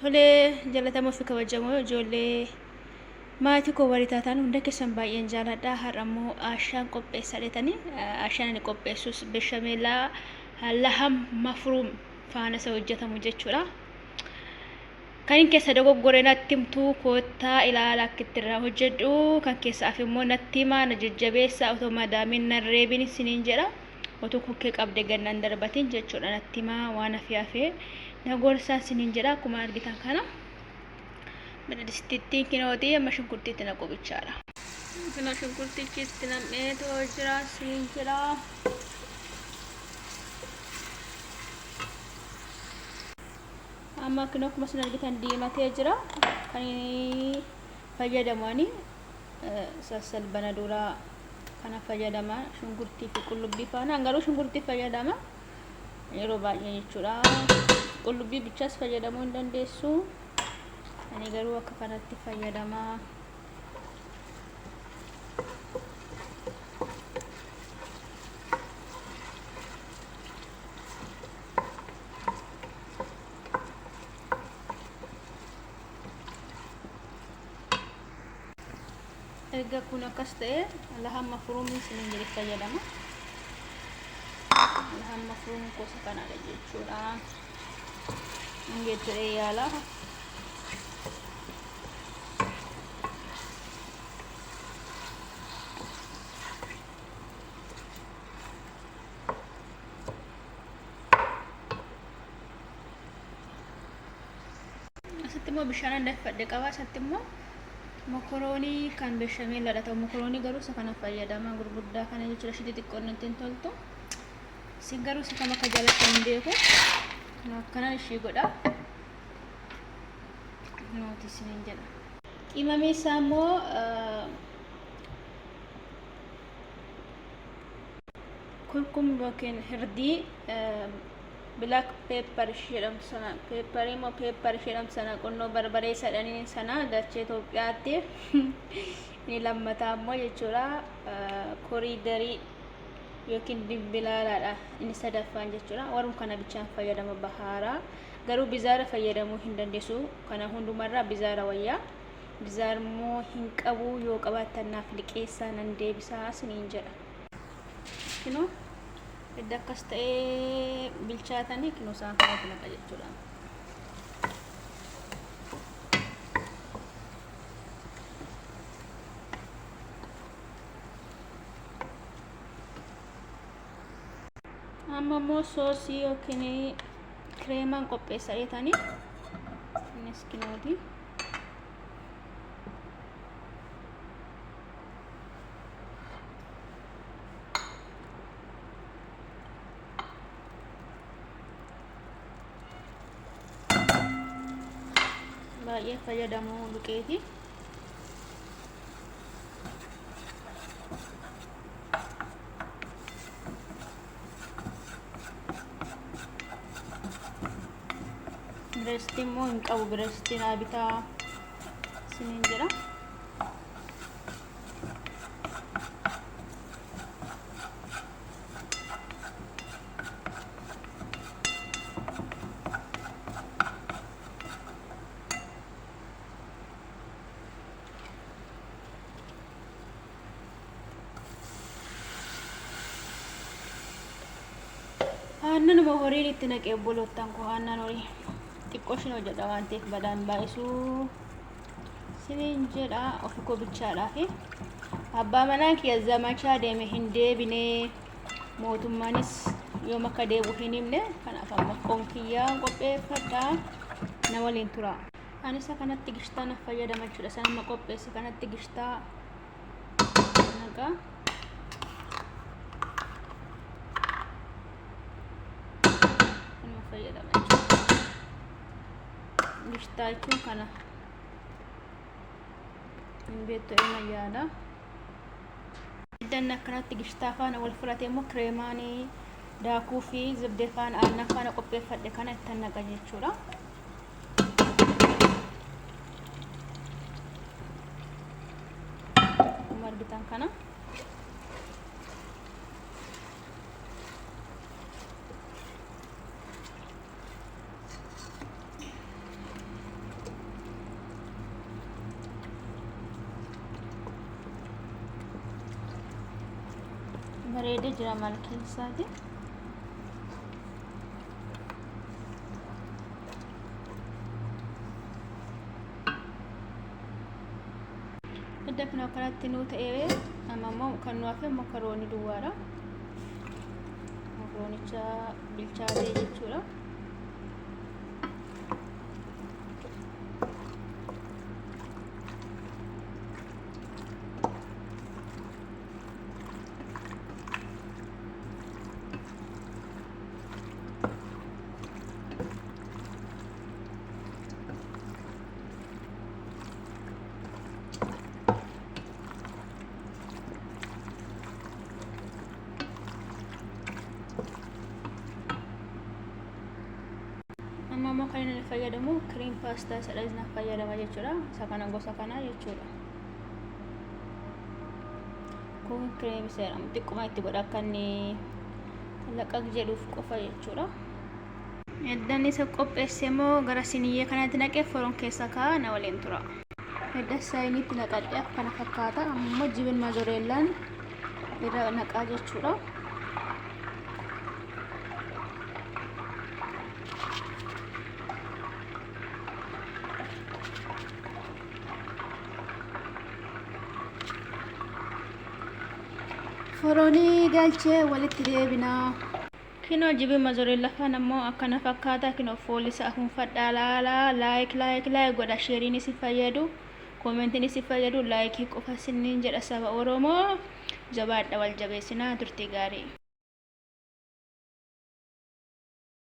Tolee, jalatamoo fi kabajamoo ijoollee maatii koo warri taatan hunda keessan baay'een jaaladha. Har'a immoo ashaan qopheessaa dheetanii ashaan ani qopheessus beshameelaa laham mafruum faana isa hojjetamu jechuudha. Kan inni keessa dogoggoree natti himtuu koottaa ilaalaa akka itti irraa hojjedhu kan keessaaf immoo natti himaa na jajjabeessaa otoo madaamiin na reebin isiniin jedha. Otoo kukkee qabde gannaan darbatiin jechuudha natti himaa waan hafee na gorsaa isiniin jedha. Akkuma argitan kana Medistittiin kinooti amma shunkurtiitti naqu bichaadha. Kino shunkurtichitti nam'eetoo jira siin jira. Amma kino akkuma isin argitan diimatee jira. Kan fayyadamu sassalbana duraa kana fayyadama shunkurtii fi qullubbii faana. Garuu shunkurtii fayyadama yeroo baay'ee jechuudha. Qullubbii bichaas fayyadamuu hin dandeessu. Ani garuu akka kanatti fayyadama. Erga kun akkas ta'e laham mafruumii isiniin jedhe fayyadama. Laham mafruum gosa kanaadha jechuudha. Ingeettidhee yaala. Asattimmoo bishaan dafadhe qaba. Asattimmoo mokoroonii kan beshameeladha ta'u mokoroonii garuu isa kana fayyadama gurguddaa kana jechuudha. Shiti xiqqoon natti hin toltu. Isin garuu isa kam akka jaallattan hin beeku. Akkanaan ishii godha. Nooti isiniin jedha. Qimamee isaa immoo kurkum yookiin hirdii black pepper jedhamu sana pepper immoo pepper jedhamu sana qunnoo barbaree sadanii sana dachee Itoophiyaatti ni lammataa immoo jechuudha koriidarii yookiin dimbilaalaadha inni sadaffaan jechuudha. Warrum kana bichaan fayyadama bahaaraa garuu bizaara fayyadamuu hin dandeessu. Kana hundumarraa bizaara wayyaa bizaar immoo hin qabu yoo qabaattan naaf liqeessaa nan deebisaa isiniin jedha. Kinoo edda akkas ta'ee bilchaatanii kinoo isaan kanatti naqa jechuudha. Amma immoo soosii yookiin kireemaan qopheessaa jeetanii innis kinooti. Baay'ee fayyadamu duqeeti. Bireestii immoo hin qabu. Bireestii naa bitaa isiniin jedha. Aannan immoo horiin itti naqee obbolootaan koo aannan horii xiqqoo shinoo jedha waan ta'eef badaan baay'isuu isiniin jedha. Ofi koo bichaadhaafi abbaa manaa kiyya zamachaa deeme hin deebine mootummaanis yoom akka deebi'u hin himne. Kanaaf amma foon kiyyaan qopheeffadha na waliin tura. Anis kanatti gishtaa na fayyadama jechuudha. Isaan amma qopheesse kanatti gishtaa naqa. Gishtaa jechuun kana hin beektu ema yaada. Iddan akkanatti gishtaa faana wal fudhatee immoo kireemaanii daakuu fi zibdee faana aannan faana qopheeffadhe kana itti naqa jechuudha. Akkuma argitan kana. bareedee jira maal keessaati. Edda kana kanatti nuu ta'ee ammoo kan nu hafe makaroonii duwwaadha. Makaroonicha bilchaatee jechuudha. Amma kan inni fayyadamu cream pasta sadazna fayyadama jechuudha. Sakana gosa kana jechuudha. Kun cream seeram xiqquma itti godha akka inni laqaq jedhuuf qofa jechuudha. Eddan isa qopheesse immoo gara siniyyee kanatti naqee foron keessa kaa'ana waliin tura. Edda saayiniitti naqadhee akkana fakkaata. Ammoo jibin mazoreellaan irra naqaa jechuudha. Foroni galchee walitti deebinaa. Kinoo jibin mazoreella fan ammoo akkana fakkaata. Kinoo foolli isaa hunfadhaa laalaa laayik godha. Sheeriin isi fayyadu, koomentiin isi fayyadu, laayikii qofa siniin jedha saba Oromoo. Jabaadha wal jabeessinaa turtii gaarii.